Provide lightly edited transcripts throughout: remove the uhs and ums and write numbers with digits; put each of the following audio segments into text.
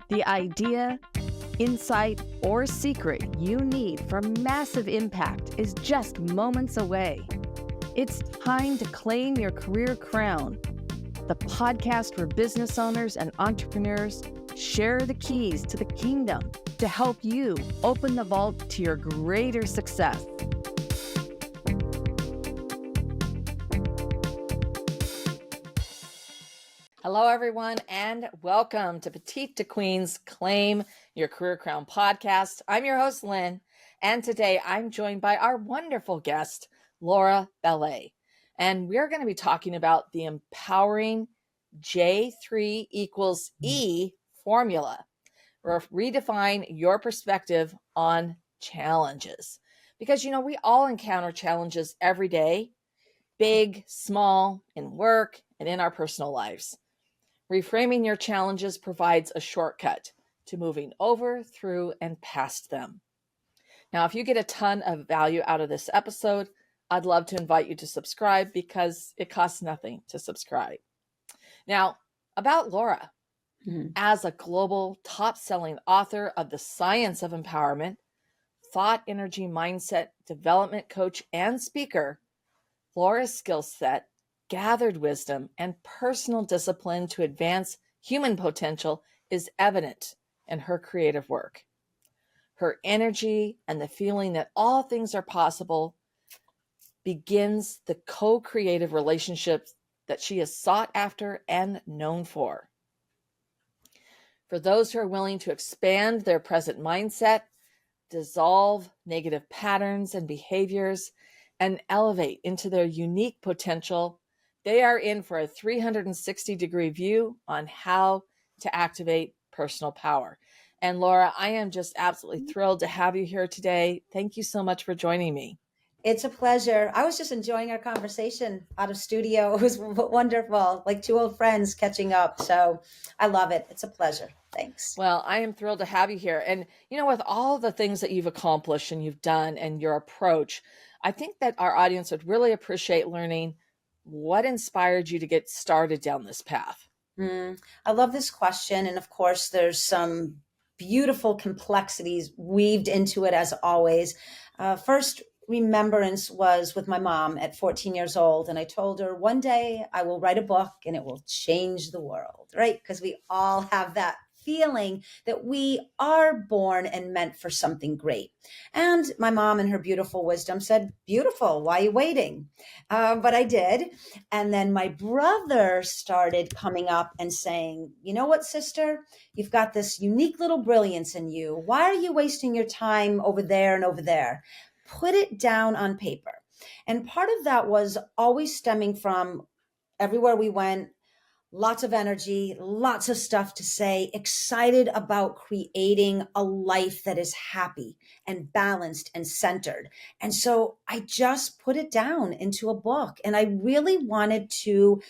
The idea, insight, or secret you need for massive impact is just moments away. It's time to claim your career crown. The podcast where business owners and entrepreneurs share the keys to the kingdom to help you open the vault to your greater success. Hello, everyone, and welcome to Petite to Queen's Claim Your Career Crown podcast. I'm your host, Lynn, and today I'm joined by our wonderful guest, Laura Ballet. And we're going to be talking about the empowering J3 equals E formula. Redefine your perspective on challenges. Because, we all encounter challenges every day, big, small, in work, and in our personal lives. Reframing your challenges provides a shortcut to moving over, through, and past them. Now, if you get a ton of value out of this episode, I'd love to invite you to subscribe because it costs nothing to subscribe. Now, about Laura. As a global top-selling author of The Science of Empowerment, thought, energy, mindset, development coach, and speaker, Laura's skill set, gathered wisdom, and personal discipline to advance human potential is evident in her creative work. Her energy and the feeling that all things are possible begins the co-creative relationships that she is sought after and known for. For those who are willing to expand their present mindset, dissolve negative patterns and behaviors, and elevate into their unique potential, they are in for a 360-degree view on how to activate personal power. And Laura, I am just absolutely thrilled to have you here today. Thank you so much for joining me. It's a pleasure. I was just enjoying our conversation out of studio. It was wonderful, like two old friends catching up. So I love it. It's a pleasure. Thanks. Well, I am thrilled to have you here. And, with all the things that you've accomplished and you've done and your approach, I think that our audience would really appreciate learning what inspired you to get started down this path. I love this question. And of course, there's some beautiful complexities weaved into it as always. First, remembrance was with my mom at 14 years old. And I told her one day I will write a book and it will change the world, right? Because we all have that feeling that we are born and meant for something great. And my mom in her beautiful wisdom said, beautiful, why are you waiting? But I did. And then my brother started coming up and saying, you know what, sister, you've got this unique little brilliance in you. Why are you wasting your time over there and over there? Put it down on paper. And part of that was always stemming from everywhere we went, lots of energy, lots of stuff to say, excited about creating a life that is happy and balanced and centered. And so I just put it down into a book. And I really wanted to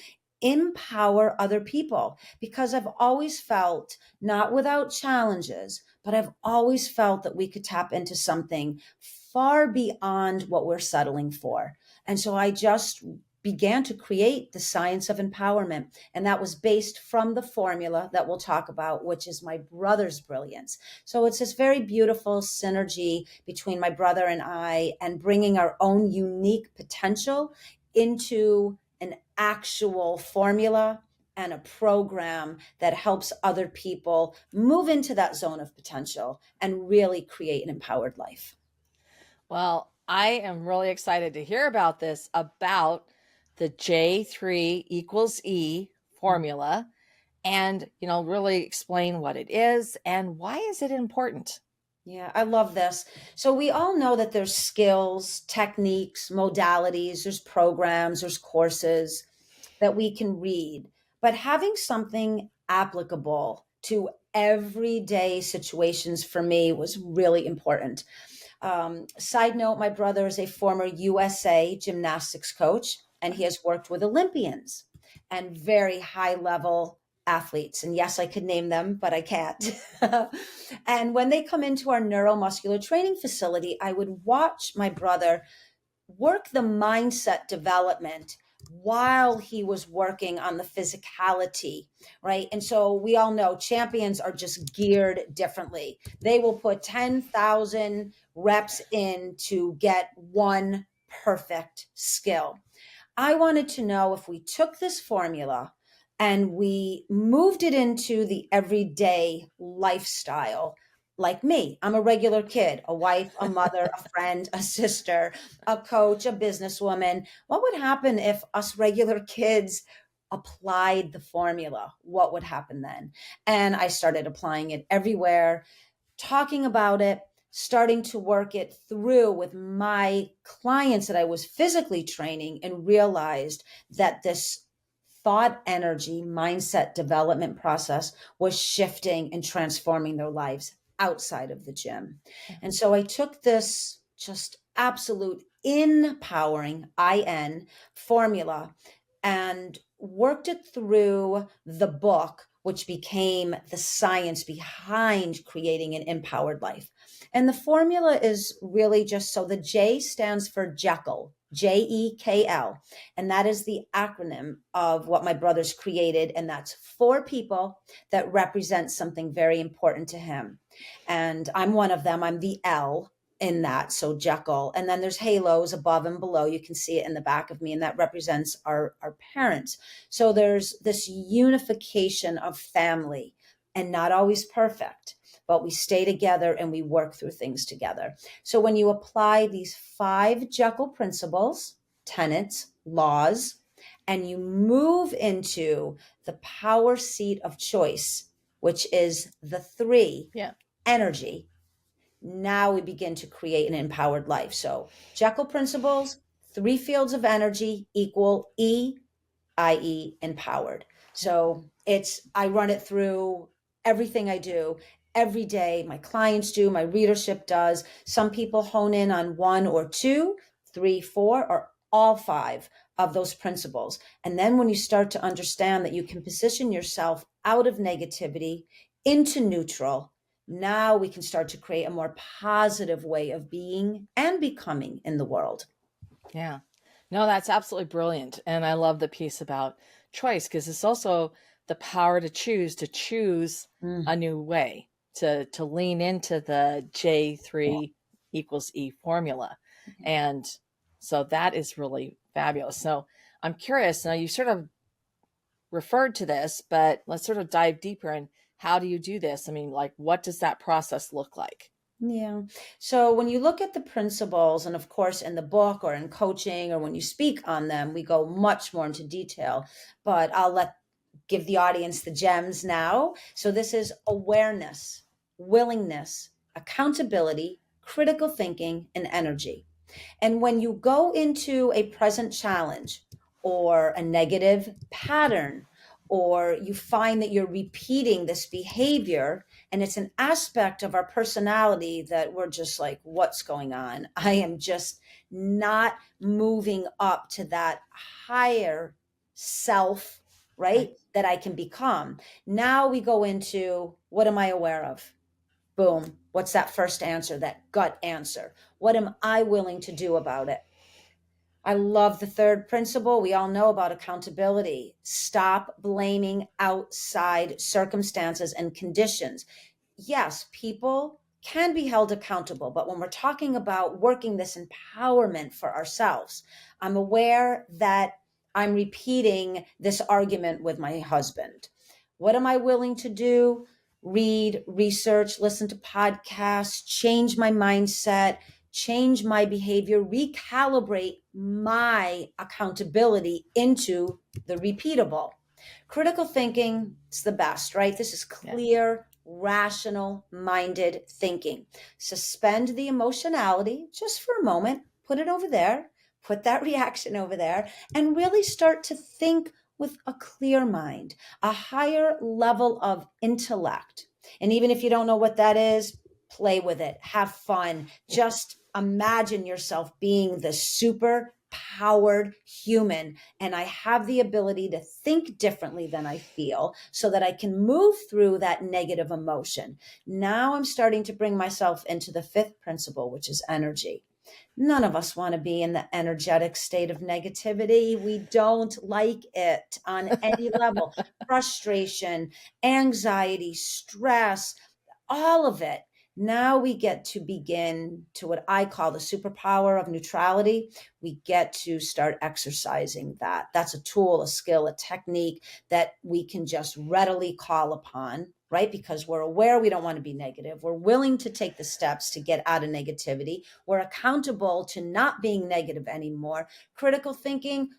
empower other people because I've always felt, not without challenges, but I've always felt that we could tap into something far beyond what we're settling for. And so I just began to create the Science of Empowerment. And that was based from the formula that we'll talk about, which is my brother's brilliance. So it's this very beautiful synergy between my brother and I, and bringing our own unique potential into an actual formula and a program that helps other people move into that zone of potential and really create an empowered life. Well, I am really excited to hear about this, about the J3 equals E formula, and, really explain what it is and why is it important. Yeah, I love this. So we all know that there's skills, techniques, modalities, there's programs, there's courses that we can read, but having something applicable to everyday situations for me was really important. Side note, my brother is a former USA gymnastics coach, and he has worked with Olympians and very high level athletes. And yes, I could name them, but I can't. And when they come into our neuromuscular training facility, I would watch my brother work the mindset development while he was working on the physicality, right? And so we all know champions are just geared differently. They will put 10,000 reps in to get one perfect skill. I wanted to know if we took this formula and we moved it into the everyday lifestyle. Like me, I'm a regular kid, a wife, a mother, a friend, a sister, a coach, a businesswoman. What would happen if us regular kids applied the formula? What would happen then? And I started applying it everywhere, talking about it, starting to work it through with my clients that I was physically training, and realized that this thought energy mindset development process was shifting and transforming their lives outside of the gym. And so I took this just absolute empowering IN formula and worked it through the book, which became the science behind creating an empowered life. And the formula is really just, so the J stands for Jekyll, JEKL. And that is the acronym of what my brother's created. And that's 4 people that represent something very important to him. And I'm one of them. I'm the L in that. So Jekyll. And then there's halos above and below. You can see it in the back of me. And that represents our parents. So there's this unification of family, and not always perfect, but we stay together and we work through things together. So when you apply these 5 Jekyll principles, tenets, laws, and you move into the power seat of choice, which is the 3, Yeah. energy, now we begin to create an empowered life. So Jekyll principles, 3 fields of energy equal E, i.e. empowered. So I run it through everything I do every day. My clients do, my readership does. Some people hone in on 1 or 2, 3, 4, or all 5 of those principles. And then when you start to understand that you can position yourself out of negativity into neutral, now we can start to create a more positive way of being and becoming in the world. Yeah. No, that's absolutely brilliant. And I love the piece about choice, because it's also the power to choose a new way, to lean into the J3 equals E formula. And so that is really fabulous. So I'm curious, now you sort of referred to this, but let's sort of dive deeper in, how do you do this? I mean, like, what does that process look like? Yeah. So when you look at the principles, and of course in the book or in coaching or when you speak on them, we go much more into detail, but give the audience the gems now. So this is awareness, willingness, accountability, critical thinking, and energy. And when you go into a present challenge or a negative pattern, or you find that you're repeating this behavior, and it's an aspect of our personality that we're just like, what's going on? I am just not moving up to that higher self, right? That I can become. Now we go into, what am I aware of? Boom. What's that first answer, that gut answer? What am I willing to do about it? I love the 3rd principle. We all know about accountability. Stop blaming outside circumstances and conditions. Yes, people can be held accountable, but when we're talking about working this empowerment for ourselves, I'm aware that I'm repeating this argument with my husband. What am I willing to do? Read, research, listen to podcasts, change my mindset, change my behavior, recalibrate my accountability into the repeatable. Critical thinking, it's the best, right? This is clear, rational minded thinking. Suspend the emotionality just for a moment, put it over there, put that reaction over there, and really start to think with a clear mind, a higher level of intellect. And even if you don't know what that is, play with it, have fun, just imagine yourself being the super powered human, and I have the ability to think differently than I feel so that I can move through that negative emotion. Now I'm starting to bring myself into the 5th principle, which is energy. None of us want to be in the energetic state of negativity. We don't like it on any level. Frustration, anxiety, stress, all of it. Now we get to begin to what I call the superpower of neutrality. We get to start exercising that. That's a tool, a skill, a technique that we can just readily call upon, right? Because we're aware we don't want to be negative. We're willing to take the steps to get out of negativity. We're accountable to not being negative anymore. Critical thinking,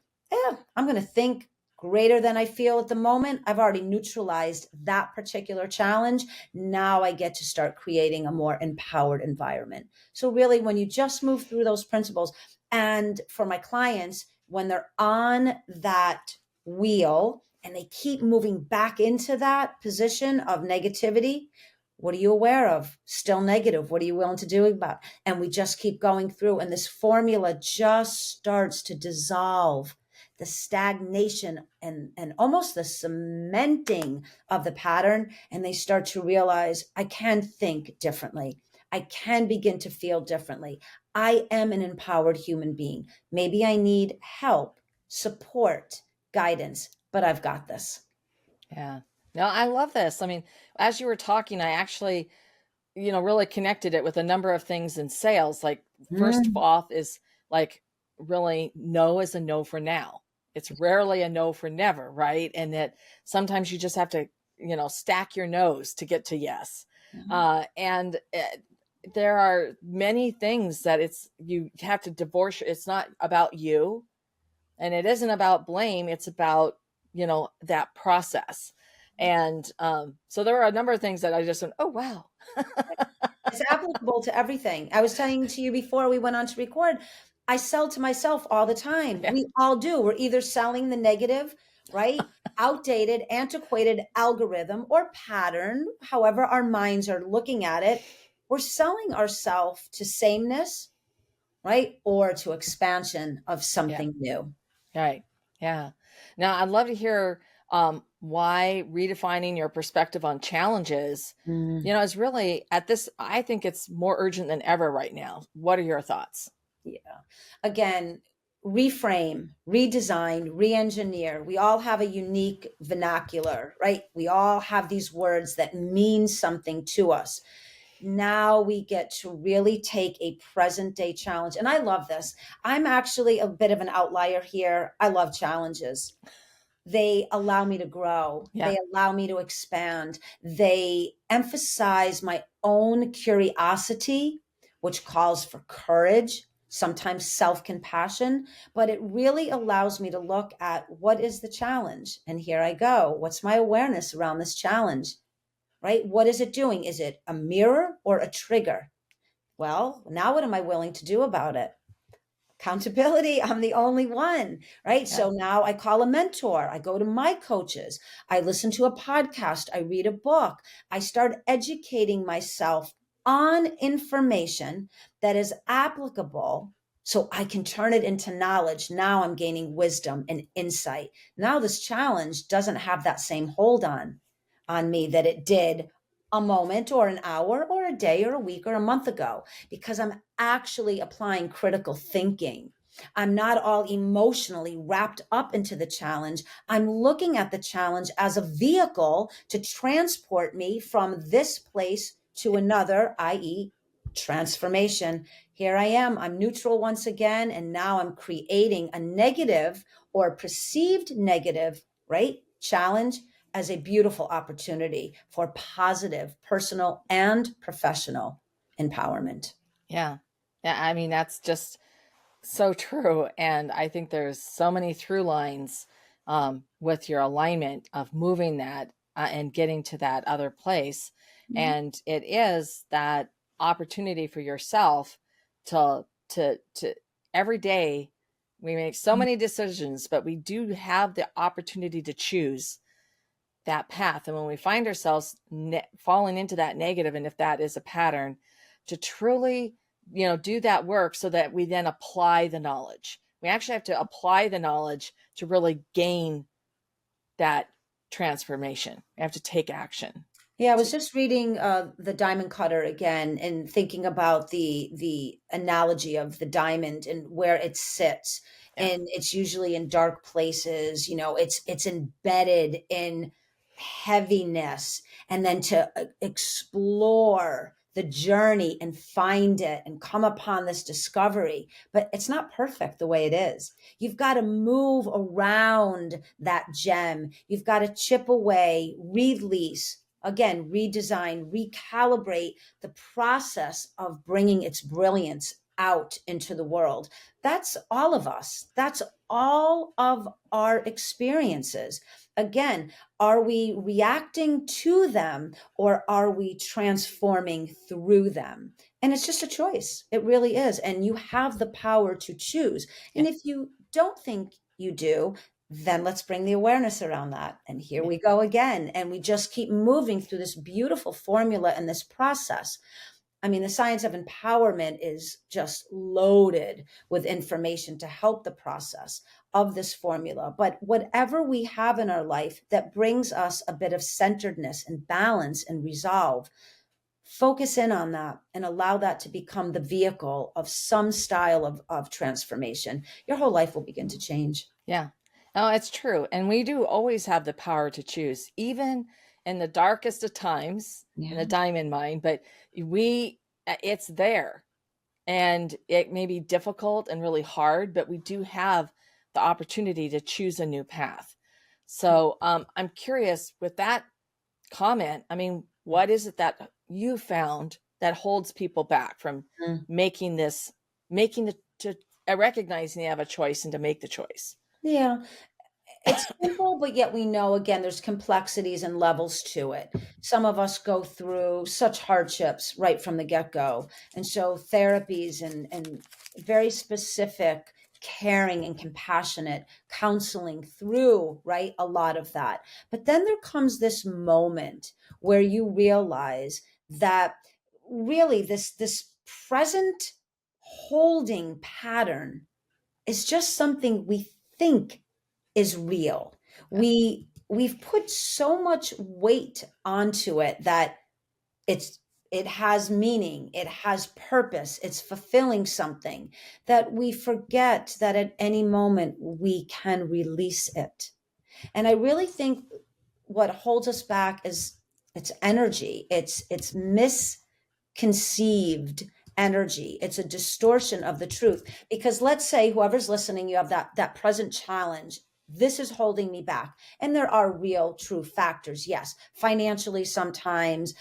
I'm going to think greater than I feel at the moment. I've already neutralized that particular challenge. Now I get to start creating a more empowered environment. So really, when you just move through those principles, and for my clients, when they're on that wheel and they keep moving back into that position of negativity, what are you aware of? Still negative. What are you willing to do about it? And we just keep going through, and this formula just starts to dissolve the stagnation and almost the cementing of the pattern. And they start to realize, I can think differently. I can begin to feel differently. I am an empowered human being. Maybe I need help, support, guidance, but I've got this. Yeah. No, I love this. I mean, as you were talking, I actually, really connected it with a number of things in sales. Like, first Mm. off is like, really, no is a no for now. It's rarely a no for never, right? And that sometimes you just have to, stack your no's to get to yes. And there are many things that you have to divorce. It's not about you, and it isn't about blame. It's about, that process. And so there were a number of things that I just went, oh, wow. It's applicable to everything. I was telling to you before we went on to record, I sell to myself all the time. Yeah. We all do. We're either selling the negative, right? Outdated, antiquated algorithm or pattern, however our minds are looking at it. We're selling ourselves to sameness, right? Or to expansion of Yeah. something new. Right. Yeah. Now, I'd love to hear why redefining your perspective on challenges, Mm. is really at this. I think it's more urgent than ever right now. What are your thoughts? Yeah. Again, reframe, redesign, re-engineer. We all have a unique vernacular, right? We all have these words that mean something to us. Now we get to really take a present day challenge. And I love this. I'm actually a bit of an outlier here. I love challenges. They allow me to grow. Yeah. They allow me to expand. They emphasize my own curiosity, which calls for courage, sometimes self compassion, but it really allows me to look at what is the challenge. And here I go. What's my awareness around this challenge, right? What is it doing? Is it a mirror or a trigger? Well, now what am I willing to do about it? Accountability. I'm the only one, right? Yeah. So now I call a mentor. I go to my coaches. I listen to a podcast. I read a book. I start educating myself on information that is applicable so I can turn it into knowledge. Now I'm gaining wisdom and insight. Now this challenge doesn't have that same hold on me that it did a moment or an hour or a day or a week or a month ago, because I'm actually applying critical thinking. I'm not all emotionally wrapped up into the challenge. I'm looking at the challenge as a vehicle to transport me from this place to another, i.e., transformation. Here I am. I'm neutral once again. And now I'm creating a negative or perceived negative, right? Challenge as a beautiful opportunity for positive personal and professional empowerment. Yeah. Yeah. I mean, that's just so true. And I think there's so many through lines with your alignment of moving that and getting to that other place. Mhm. And it is that opportunity for yourself to every day we make so many decisions, but we do have the opportunity to choose that path. And when we find ourselves falling into that negative, and if that is a pattern, to truly, do that work so that we then apply the knowledge. We actually have to apply the knowledge to really gain that transformation. We have to take action. Yeah, I was just reading the Diamond Cutter again and thinking about the analogy of the diamond and where it sits. Yeah. And it's usually in dark places, it's embedded in heaviness. And then to explore the journey and find it and come upon this discovery. But it's not perfect the way it is. You've got to move around that gem. You've got to chip away, release, again, redesign, recalibrate the process of bringing its brilliance out into the world. That's all of us. That's all of our experiences. Again, are we reacting to them or are we transforming through them? And it's just a choice. It really is. And you have the power to choose. Yeah. And if you don't think you do, then let's bring the awareness around that. And here Yeah. we go again. And we just keep moving through this beautiful formula and this process. I mean, the science of empowerment is just loaded with information to help the process of this formula. But whatever we have in our life that brings us a bit of centeredness and balance and resolve, focus in on that and allow that to become the vehicle of some style of transformation. Your whole life will begin to change. Yeah. No, it's true. And we do always have the power to choose, even in the darkest of times in the Yeah. diamond mine, but it's there. And it may be difficult and really hard, but we do have the opportunity to choose a new path. So I'm curious with that comment. I mean, what is it that you found that holds people back from Mm. making this, making the, to recognizing they have a choice and to make the choice? Yeah. It's simple, but yet we know again there's complexities and levels to it. Some of us go through such hardships right from the get-go. And so therapies and very specific caring and compassionate counseling through, right? A lot of that. But then there comes this moment where you realize that really this present holding pattern is just something we think is real. Yeah. We've put so much weight onto it that it's it has meaning, it has purpose, it's fulfilling something that we forget that at any moment we can release it. And I really think what holds us back is it's energy. It's misconceived energy. It's a distortion of the truth. Because let's say whoever's listening, you have that present challenge. This is holding me back. And there are real true factors. Yes. Financially, sometimes,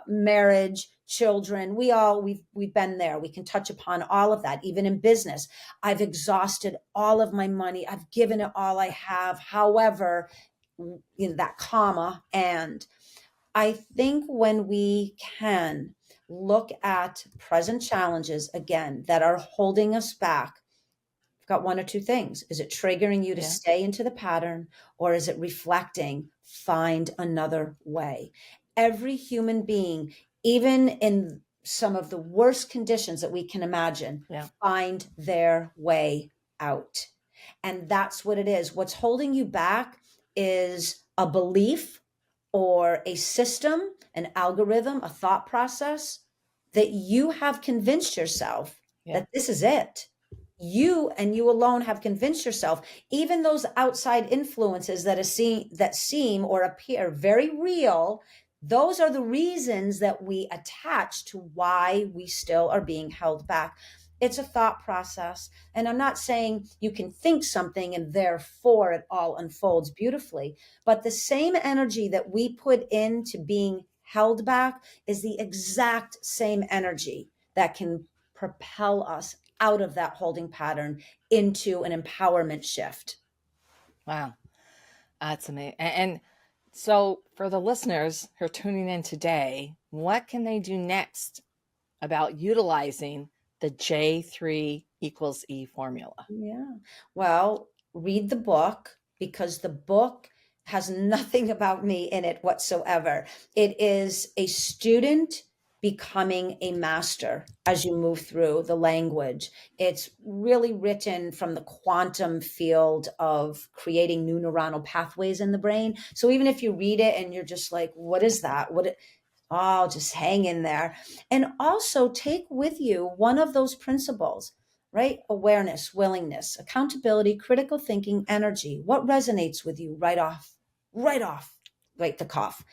marriage, children, we've been there. We can touch upon all of that. Even in business, I've exhausted all of my money. I've given it all I have. However, that comma. And I think when we can look at present challenges again that are holding us back, I've got one or two things. Is it triggering you to Yeah. stay into the pattern, or is it reflecting, find another way? Every human being, even in some of the worst conditions that we can imagine, Yeah. find their way out. And that's what it is. What's holding you back is a belief or a system, an algorithm, a thought process that you have convinced yourself Yeah. that this is it. You and you alone have convinced yourself. Even those outside influences that seem or appear very real, those are the reasons that we attach to why we still are being held back. It's a thought process. And I'm not saying you can think something and therefore it all unfolds beautifully, but the same energy that we put into being held back is the exact same energy that can propel us out of that holding pattern into an empowerment shift. Wow. That's amazing. And so, for the listeners who are tuning in today, what can they do next about utilizing the J3 equals E formula? Yeah. Well, read the book because the book has nothing about me in it whatsoever. It is a student becoming a master as you move through the language. It's really written from the quantum field of creating new neuronal pathways in the brain. So even if you read it and you're just like, what is that? Oh, just hang in there. And also take with you one of those principles, right? Awareness, willingness, accountability, critical thinking, energy. What resonates with you right off, right the cuff,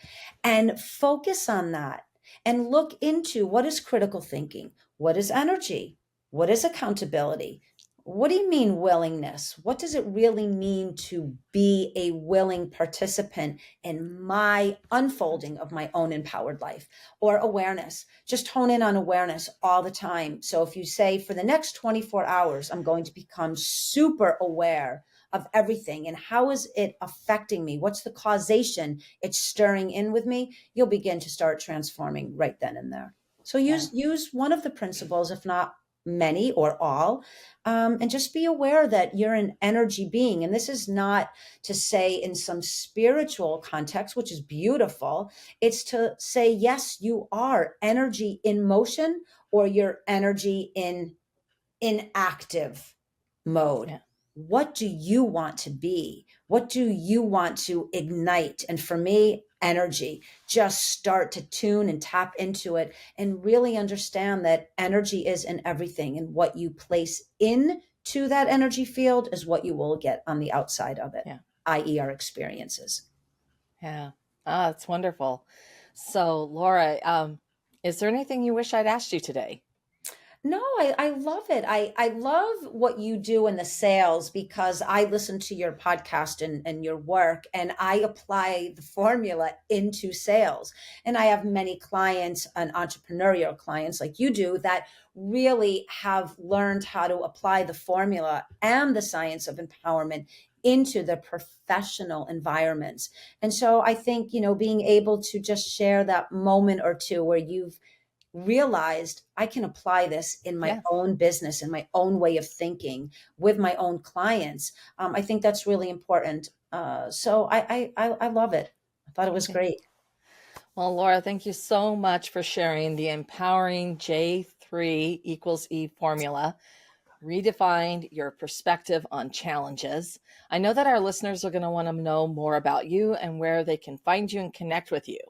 and focus on that and look into what is critical thinking, what is energy, what is accountability. What do you mean willingness? What does it really mean to be a willing participant in my unfolding of my own empowered life? Or awareness, just hone in on awareness all the time. So if you say for the next 24 hours, I'm going to become super aware of everything and how is it affecting me? What's the causation it's stirring in with me? You'll begin to start transforming right then and there. So use one of the principles, if not many or all, and just be aware that you're an energy being. And this is not to say in some spiritual context, which is beautiful. It's to say, yes, you are energy in motion, or you're energy in inactive mode. Yeah. What do you want to be? What do you want to ignite? And for me, energy. Just start to tune and tap into it and really understand that energy is in everything, and what you place into that energy field is what you will get on the outside of it, Yeah. i.e. our experiences. Yeah. Ah, that's wonderful. So, Laura, is there anything you wish I'd asked you today? No, I love it. I love what you do in the sales, because I listen to your podcast and your work, and I apply the formula into sales. And I have many clients and entrepreneurial clients like you do that really have learned how to apply the formula and the science of empowerment into the professional environments. And so I think, being able to just share that moment or two where you've realized I can apply this in my own business, in my own way of thinking with my own clients. I think that's really important. So I love it. I thought it was great. Well, Laura, thank you so much for sharing the empowering J3 equals E formula. Redefined your perspective on challenges. I know that our listeners are going to want to know more about you and where they can find you and connect with you.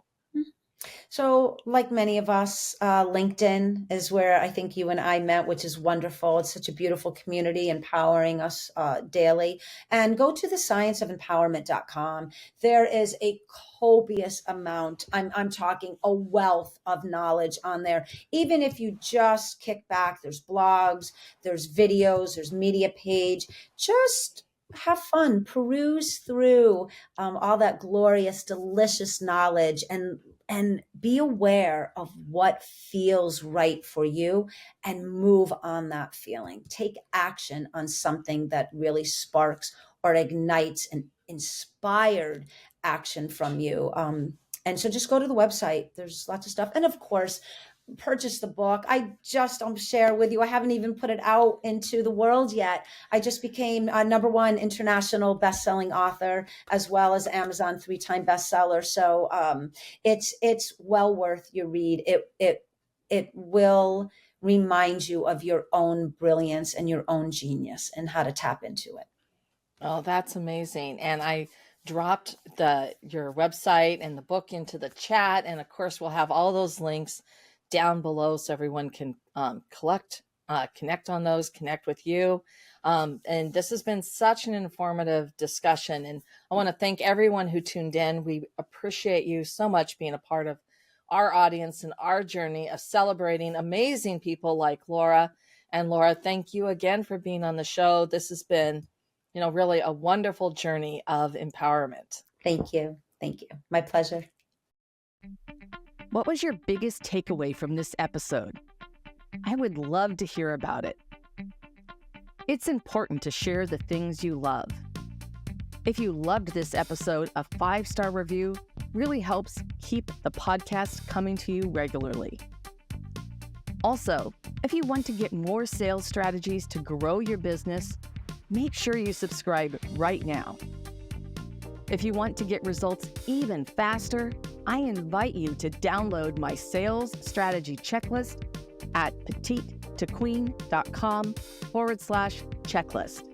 So, like many of us, LinkedIn is where I think you and I met, which is wonderful. It's such a beautiful community, empowering us daily. And go to thescienceofempowerment.com. There is a copious amount. I'm talking a wealth of knowledge on there. Even if you just kick back, there's blogs, there's videos, there's media page. Just have fun, peruse through all that glorious, delicious knowledge, and be aware of what feels right for you and move on that feeling. Take action on something that really sparks or ignites an inspired action from you. And so just go to the website. There's lots of stuff. And of course, purchase the book. I'll share with you. I haven't even put it out into the world yet. I just became a #1 international best-selling author, as well as Amazon 3-time bestseller. So it's well worth your read. It will remind you of your own brilliance and your own genius and how to tap into it. Oh, that's amazing. And I dropped your website and the book into the chat. And of course, we'll have all those links down below so everyone can connect on those, connect with you. And this has been such an informative discussion. And I want to thank everyone who tuned in. We appreciate you so much being a part of our audience and our journey of celebrating amazing people like Laura. And Laura, thank you again for being on the show. This has been, really a wonderful journey of empowerment. Thank you. Thank you. My pleasure. What was your biggest takeaway from this episode? I would love to hear about it. It's important to share the things you love. If you loved this episode, a 5-star review really helps keep the podcast coming to you regularly. Also, if you want to get more sales strategies to grow your business, make sure you subscribe right now. If you want to get results even faster, I invite you to download my sales strategy checklist at petitetoqueen.com/checklist.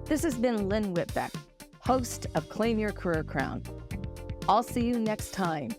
This has been Lynn Whitbeck, host of Claim Your Career Crown. I'll see you next time